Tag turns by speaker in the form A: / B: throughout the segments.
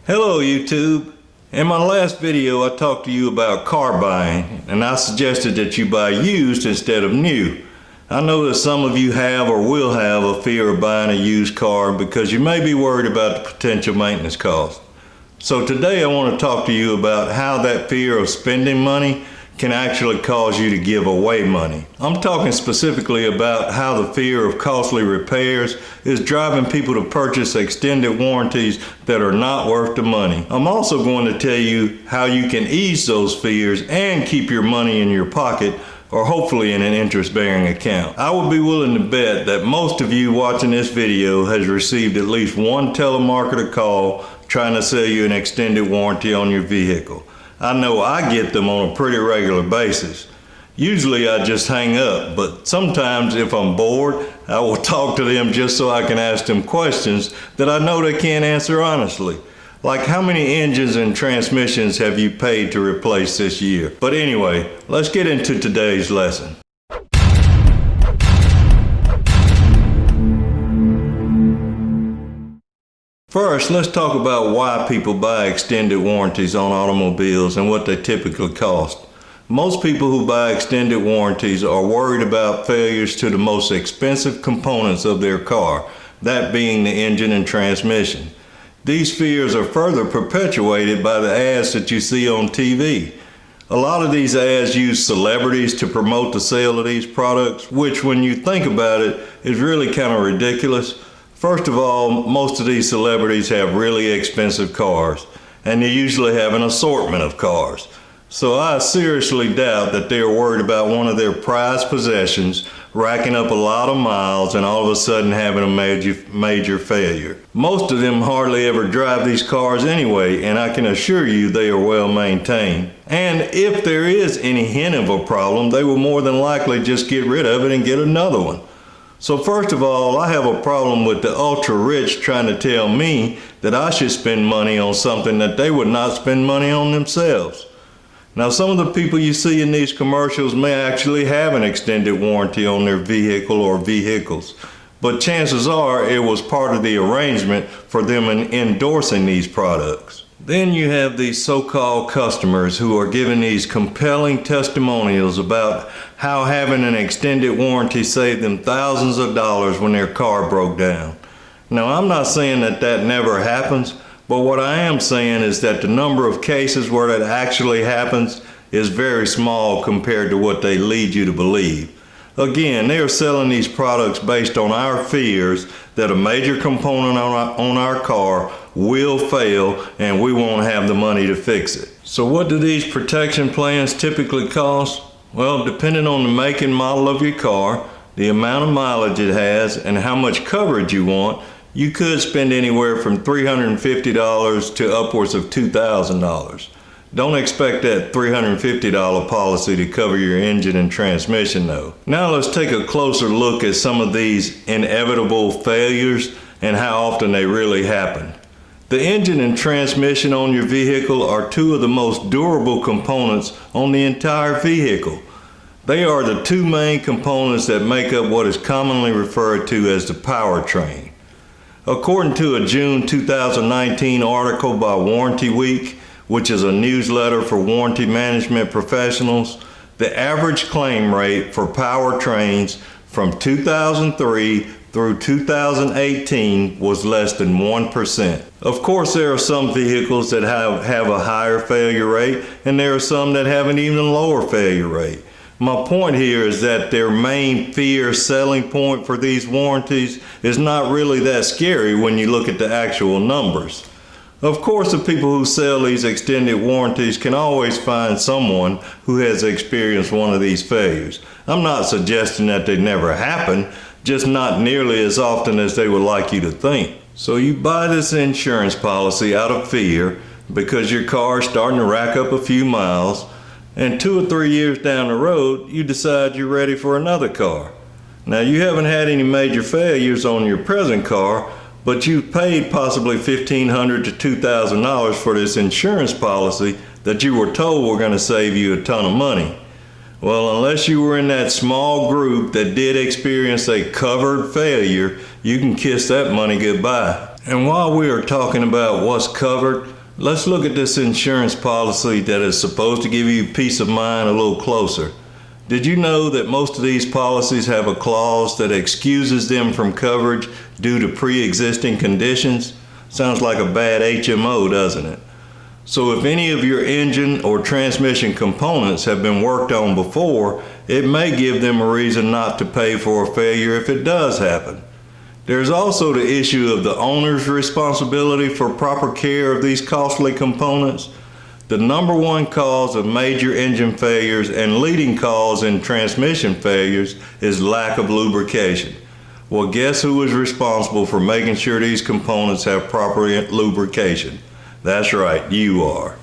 A: Hello YouTube. In my last video I talked to you about car buying and I suggested that you buy used instead of new. I know that some of you have or will have a fear of buying a used car because you may be worried about the potential maintenance cost. So today I want to talk to you about how that fear of spending money can actually cause you to give away money. I'm talking specifically about how the fear of costly repairs is driving people to purchase extended warranties that are not worth the money. I'm also going to tell you how you can ease those fears and keep your money in your pocket, or hopefully in an interest-bearing account. I would be willing to bet that most of you watching this video has received at least one telemarketer call trying to sell you an extended warranty on your vehicle. I know I get them on a pretty regular basis. Usually I just hang up, but sometimes if I'm bored, I will talk to them just so I can ask them questions that I know they can't answer honestly. Like, how many engines and transmissions have you paid to replace this year? But anyway, let's get into today's lesson. First, let's talk about why people buy extended warranties on automobiles and what they typically cost. Most people who buy extended warranties are worried about failures to the most expensive components of their car, that being the engine and transmission. These fears are further perpetuated by the ads that you see on TV. A lot of these ads use celebrities to promote the sale of these products, which when you think about it is really kind of ridiculous. First of all, most of these celebrities have really expensive cars, and they usually have an assortment of cars. So I seriously doubt that they're worried about one of their prized possessions racking up a lot of miles and all of a sudden having a major failure. Most of them hardly ever drive these cars anyway, and I can assure you they are well maintained. And if there is any hint of a problem, they will more than likely just get rid of it and get another one. So first of all, I have a problem with the ultra rich trying to tell me that I should spend money on something that they would not spend money on themselves. Now, some of the people you see in these commercials may actually have an extended warranty on their vehicle or vehicles, but chances are it was part of the arrangement for them in endorsing these products. Then you have these so-called customers who are giving these compelling testimonials about how having an extended warranty saved them thousands of dollars when their car broke down. Now, I'm not saying that that never happens, but what I am saying is that the number of cases where that actually happens is very small compared to what they lead you to believe. Again, they are selling these products based on our fears that a major component on our car will fail and we won't have the money to fix it. So what do these protection plans typically cost? Well, depending on the make and model of your car, the amount of mileage it has, and how much coverage you want, you could spend anywhere from $350 to upwards of $2,000. Don't expect that $350 policy to cover your engine and transmission though. Now let's take a closer look at some of these inevitable failures and how often they really happen. The engine and transmission on your vehicle are two of the most durable components on the entire vehicle. They are the two main components that make up what is commonly referred to as the powertrain. According to a June 2019 article by Warranty Week, which is a newsletter for warranty management professionals, the average claim rate for powertrains from 2003 through 2018 was less than 1%. Of course, there are some vehicles that have a higher failure rate, and there are some that have an even lower failure rate. My point here is that their main fear selling point for these warranties is not really that scary when you look at the actual numbers. Of course, the people who sell these extended warranties can always find someone who has experienced one of these failures. I'm not suggesting that they never happen, just not nearly as often as they would like you to think. So you buy this insurance policy out of fear because your car is starting to rack up a few miles, and 2 or 3 years down the road, you decide you're ready for another car. Now, you haven't had any major failures on your present car, but you've paid possibly $1,500 to $2,000 for this insurance policy that you were told were going to save you a ton of money. Well, unless you were in that small group that did experience a covered failure, you can kiss that money goodbye. And while we are talking about what's covered, Let's look at this insurance policy that is supposed to give you peace of mind a little closer. Did you know that most of these policies have a clause that excuses them from coverage due to pre-existing conditions? Sounds like a bad HMO, doesn't it? So if any of your engine or transmission components have been worked on before, it may give them a reason not to pay for a failure if it does happen. There's also the issue of the owner's responsibility for proper care of these costly components. The number one cause of major engine failures and leading cause in transmission failures is lack of lubrication. Well, guess who is responsible for making sure these components have proper lubrication? That's right, you are.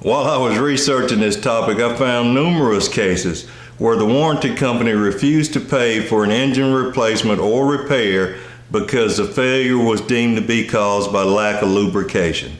A: While I was researching this topic, I found numerous cases where the warranty company refused to pay for an engine replacement or repair because the failure was deemed to be caused by lack of lubrication.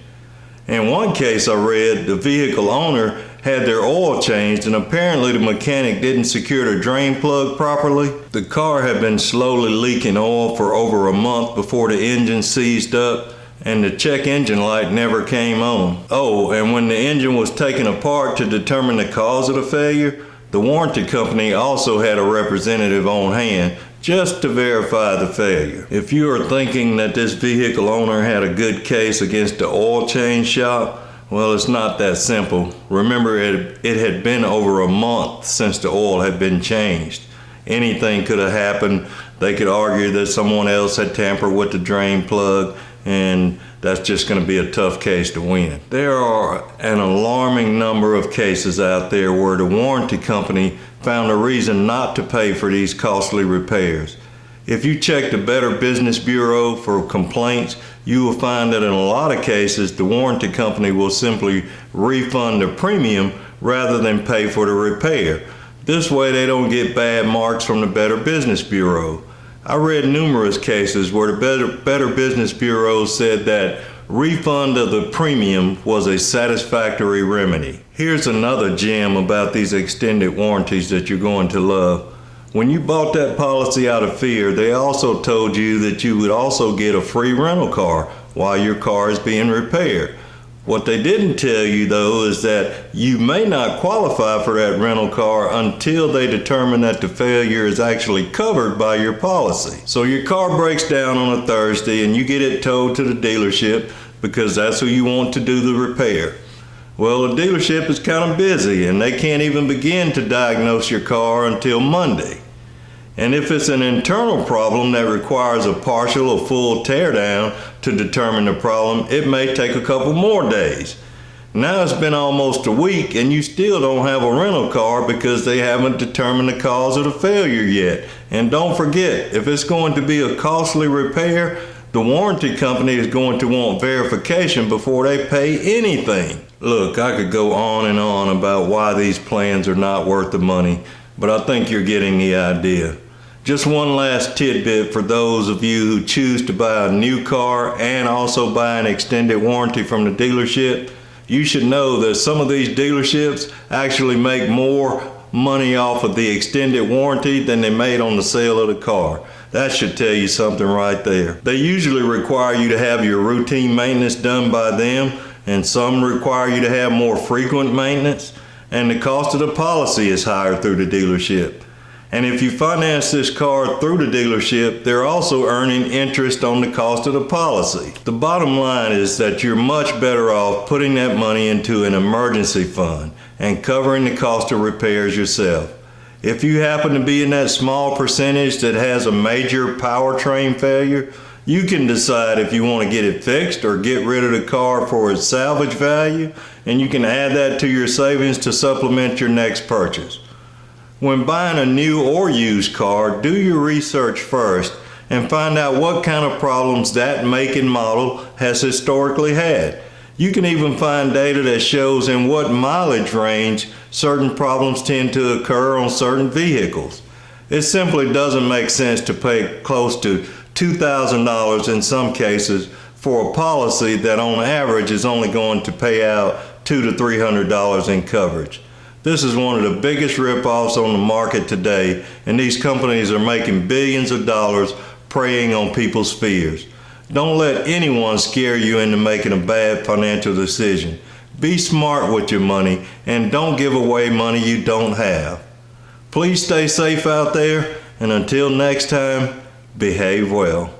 A: In one case I read, the vehicle owner had their oil changed and apparently the mechanic didn't secure the drain plug properly. The car had been slowly leaking oil for over a month before the engine seized up, and the check engine light never came on. Oh, and when the engine was taken apart to determine the cause of the failure, the warranty company also had a representative on hand just to verify the failure. If you are thinking that this vehicle owner had a good case against the oil change shop, well, it's not that simple. Remember, it had been over a month since the oil had been changed. Anything could have happened. They could argue that someone else had tampered with the drain plug, and that's just going to be a tough case to win. There are an alarming number of cases out there where the warranty company found a reason not to pay for these costly repairs. If you check the Better Business Bureau for complaints, you will find that in a lot of cases, the warranty company will simply refund the premium rather than pay for the repair. This way they don't get bad marks from the Better Business Bureau. I read numerous cases where the Better Business Bureau said that refund of the premium was a satisfactory remedy. Here's another gem about these extended warranties that you're going to love. When you bought that policy out of fear, they also told you that you would also get a free rental car while your car is being repaired. What they didn't tell you, though, is that you may not qualify for that rental car until they determine that the failure is actually covered by your policy. So your car breaks down on a Thursday and you get it towed to the dealership because that's who you want to do the repair. Well, the dealership is kind of busy and they can't even begin to diagnose your car until Monday. And if it's an internal problem that requires a partial or full teardown to determine the problem, it may take a couple more days. Now it's been almost a week and you still don't have a rental car because they haven't determined the cause of the failure yet. And don't forget, if it's going to be a costly repair, the warranty company is going to want verification before they pay anything. Look, I could go on and on about why these plans are not worth the money, but I think you're getting the idea. Just one last tidbit for those of you who choose to buy a new car and also buy an extended warranty from the dealership. You should know that some of these dealerships actually make more money off of the extended warranty than they made on the sale of the car. That should tell you something right there. They usually require you to have your routine maintenance done by them, and some require you to have more frequent maintenance, and the cost of the policy is higher through the dealership. And if you finance this car through the dealership, they're also earning interest on the cost of the policy. The bottom line is that you're much better off putting that money into an emergency fund and covering the cost of repairs yourself. If you happen to be in that small percentage that has a major powertrain failure, you can decide if you want to get it fixed or get rid of the car for its salvage value, and you can add that to your savings to supplement your next purchase. When buying a new or used car, do your research first and find out what kind of problems that make and model has historically had. You can even find data that shows in what mileage range certain problems tend to occur on certain vehicles. It simply doesn't make sense to pay close to $2,000 in some cases for a policy that on average is only going to pay out $200 to $300 in coverage. This is one of the biggest rip-offs on the market today, and these companies are making billions of dollars preying on people's fears. Don't let anyone scare you into making a bad financial decision. Be smart with your money and don't give away money you don't have. Please stay safe out there, and until next time, behave well.